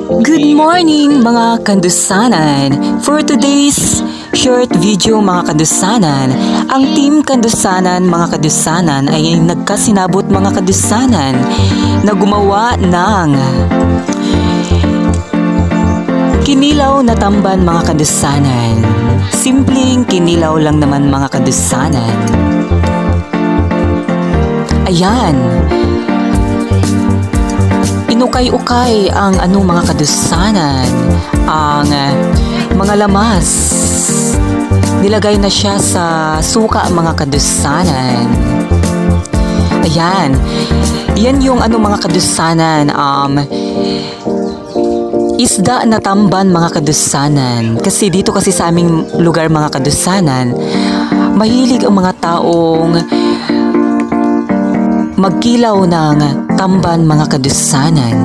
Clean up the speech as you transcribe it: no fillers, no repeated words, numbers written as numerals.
Good morning mga Kandusanan! For today's short video mga Kandusanan, ang Team Kandusanan mga Kandusanan ay nagkasinabot mga Kandusanan na gumawa ng kinilaw na tamban mga Kandusanan. Simpleng kinilaw lang naman mga Kandusanan. Ayan. Inukay-ukay ang mga Kandusanan, ang mga lamas. Nilagay na siya sa suka mga Kandusanan. Ayan. Yan yung mga Kandusanan, isda na tamban mga Kandusanan. Kasi dito kasi sa aming lugar mga Kandusanan, mahilig ang mga taong magkilaw ng tamban mga Kandusanan.